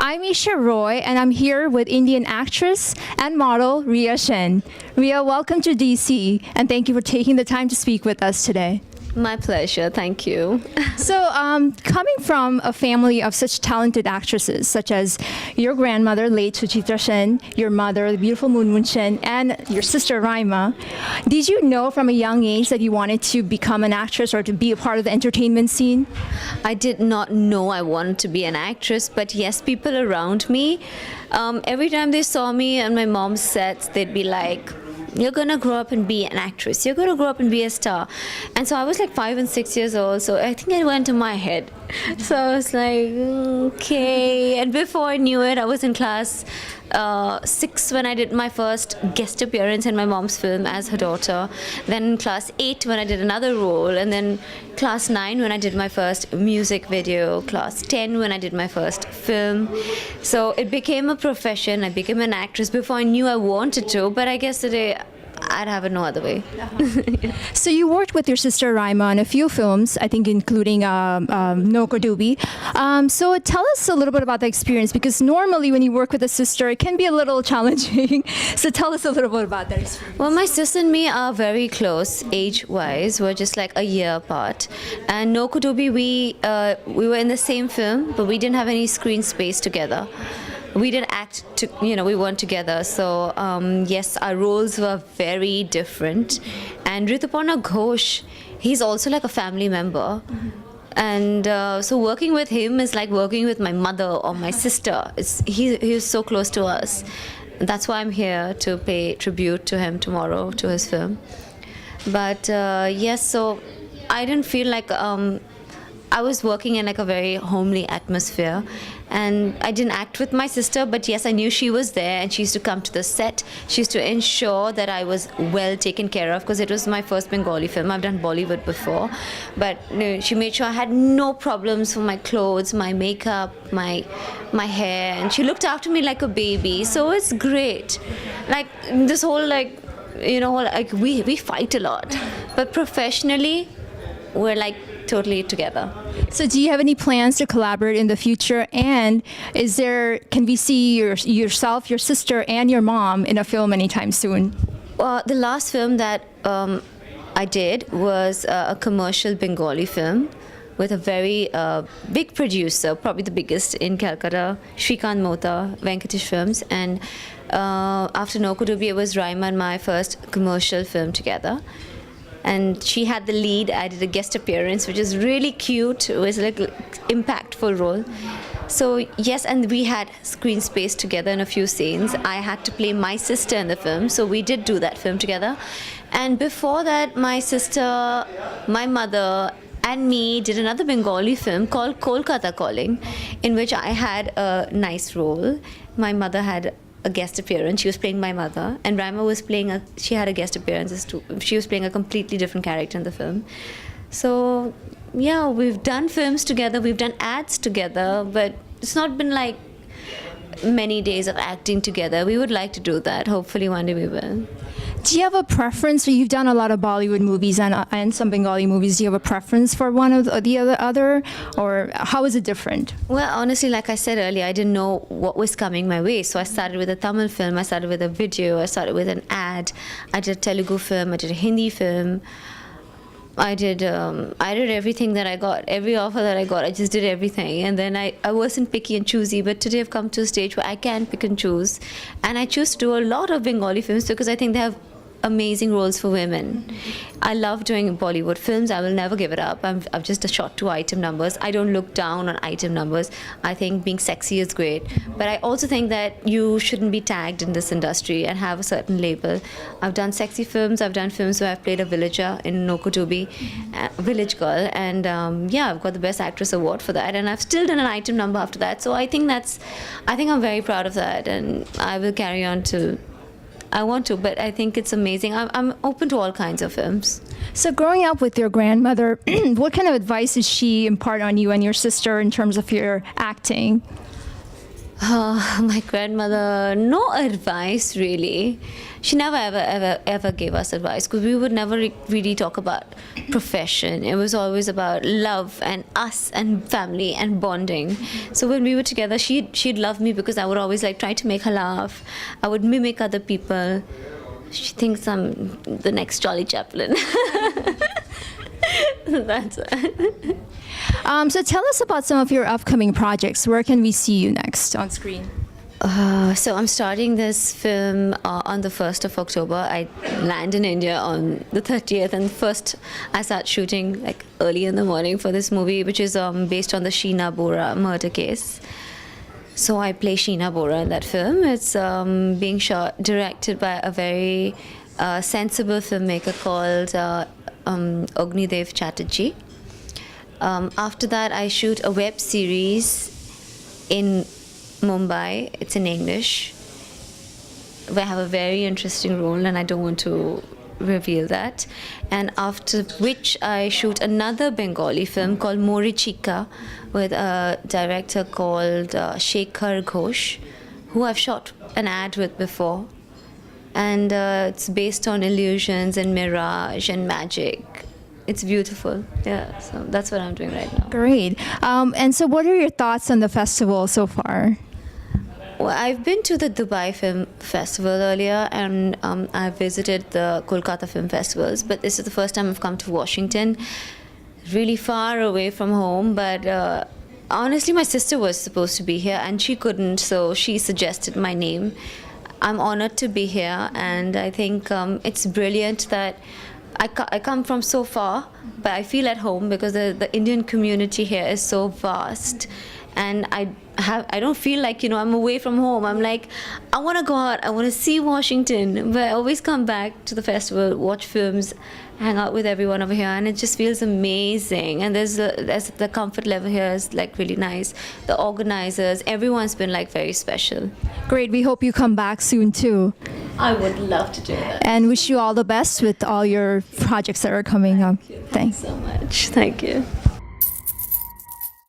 I'm Isha Roy, and I'm here with Indian actress and model Riya Sen. Riya, welcome to DC, and thank you for taking the time to speak with us today. My pleasure, thank you. So, coming from a family of such talented actresses, such as your grandmother, late Suchitra Sen, your mother, the beautiful Moon Sen, and your sister Raima, did you know from a young age that you wanted to become an actress or to be a part of the entertainment scene? I did not know I wanted to be an actress, but yes, people around me, every time they saw me on my mom's sets, they'd be like, "You're gonna grow up and be an actress. You're gonna grow up and be a star." And so I was like 5 and 6 years old, so I think it went to my head. So I was like, okay. And before I knew it, I was in class 6 when I did my first guest appearance in my mom's film as her daughter. Then in class 8 when I did another role, and then class 9 when I did my first music video, class 10 when I did my first film. So it became a profession. I became an actress before I knew I wanted to, but I guess today I'd have it no other way. So you worked with your sister Raima on a few films, I think including No Kodubi. So tell us a little bit about the experience, because normally when you work with a sister, it can be a little challenging. So tell us a little bit about that experience. Well, my sister and me are very close age-wise. We're just like a year apart. And No Kutubi, we were in the same film, but we didn't have any screen space together. We didn't act, we weren't together. So, yes, our roles were very different. And Rituparna Ghosh, he's also like a family member. And so working with him is like working with my mother or my sister. He's so close to us. That's why I'm here to pay tribute to him tomorrow, to his film. But yes, so I didn't feel like I was working in like a very homely atmosphere, and I didn't act with my sister, but yes, I knew she was there, and she used to come to the set. She used to ensure that I was well taken care of, because it was my first Bengali film. I've done Bollywood before, but she made sure I had no problems for my clothes, my makeup, my hair, and she looked after me like a baby. So it's great. Like this whole we fight a lot, but professionally, we're like totally together. So do you have any plans to collaborate in the future? And can we see yourself, your sister, and your mom in a film anytime soon? The last film that I did was a commercial Bengali film with a very big producer, probably the biggest in Calcutta, Shrikant Mota, Venkatesh Films. And after No Kutubi, it was Raima and my first commercial film together. And she had the lead. I did a guest appearance, which is really cute. It was like an impactful role. So yes, and we had screen space together in a few scenes. I had to play my sister in the film, so we did do that film together. And before that, my sister, my mother, and me did another Bengali film called Kolkata Calling, in which I had a nice role. My mother had a guest appearance. She was playing my mother, and Raima was she had a guest appearance too. She was playing a completely different character in the film. So yeah, we've done films together, we've done ads together, but it's not been like many days of acting together. We would like to do that. Hopefully one day we will. Do you have a preference? You've done a lot of Bollywood movies and some Bengali movies. Do you have a preference for one of the other, or how is it different? Well, honestly, like I said earlier, I didn't know what was coming my way. So I started with a Tamil film, I started with a video, I started with an ad, I did a Telugu film, I did a Hindi film. I did everything that I got, every offer that I got, I just did everything. And then I wasn't picky and choosy, but today I've come to a stage where I can pick and choose. And I choose to do a lot of Bengali films because I think they have amazing roles for women. I love doing Bollywood films. I will never give it up. I've just shot 2 item numbers. I don't look down on item numbers. I think being sexy is great. But I also think that you shouldn't be tagged in this industry and have a certain label. I've done sexy films. I've done films where I've played a villager in No Kutubi, village girl. And I've got the Best Actress award for that. And I've still done an item number after that. So I think I'm very proud of that. And I will carry on till I want to, but I think it's amazing. I'm open to all kinds of films. So growing up with your grandmother, what kind of advice did she impart on you and your sister in terms of your acting? My grandmother, no advice really. She never ever gave us advice because we would never really talk about profession. It was always about love and us and family and bonding. So when we were together, she'd love me because I would always like try to make her laugh. I would mimic other people. She thinks I'm the next Charlie Chaplin. That's it. So tell us about some of your upcoming projects. Where can we see you next on screen? So I'm starting this film on the 1st of October. I land in India on the 30th, and first I start shooting like early in the morning for this movie, which is based on the Sheena Bora murder case. So I play Sheena Bora in that film. It's being directed by a very sensible filmmaker called Ognidev Chatterjee. After that, I shoot a web series in Mumbai. It's in English, where I have a very interesting role, and I don't want to reveal that. And after which, I shoot another Bengali film called Morichika with a director called Shekhar Ghosh, who I've shot an ad with before. And it's based on illusions and mirage and magic. It's beautiful. Yeah, so that's what I'm doing right now. Great. And so what are your thoughts on the festival so far? Well, I've been to the Dubai Film Festival earlier, and I've visited the Kolkata Film Festivals, but this is the first time I've come to Washington, really far away from home. But honestly, my sister was supposed to be here, and she couldn't, so she suggested my name. I'm honored to be here, and I think it's brilliant that I come from so far, but I feel at home because the Indian community here is so vast, and I don't feel like I'm away from home. I'm like, I want to go out, I want to see Washington, but I always come back to the festival, watch films, hang out with everyone over here, and it just feels amazing. And there's the comfort level here is like really nice. The organizers, everyone's been like very special. Great. We hope you come back soon too. I would love to do that. And wish you all the best with all your projects that are coming up. Thanks so much. Thank you.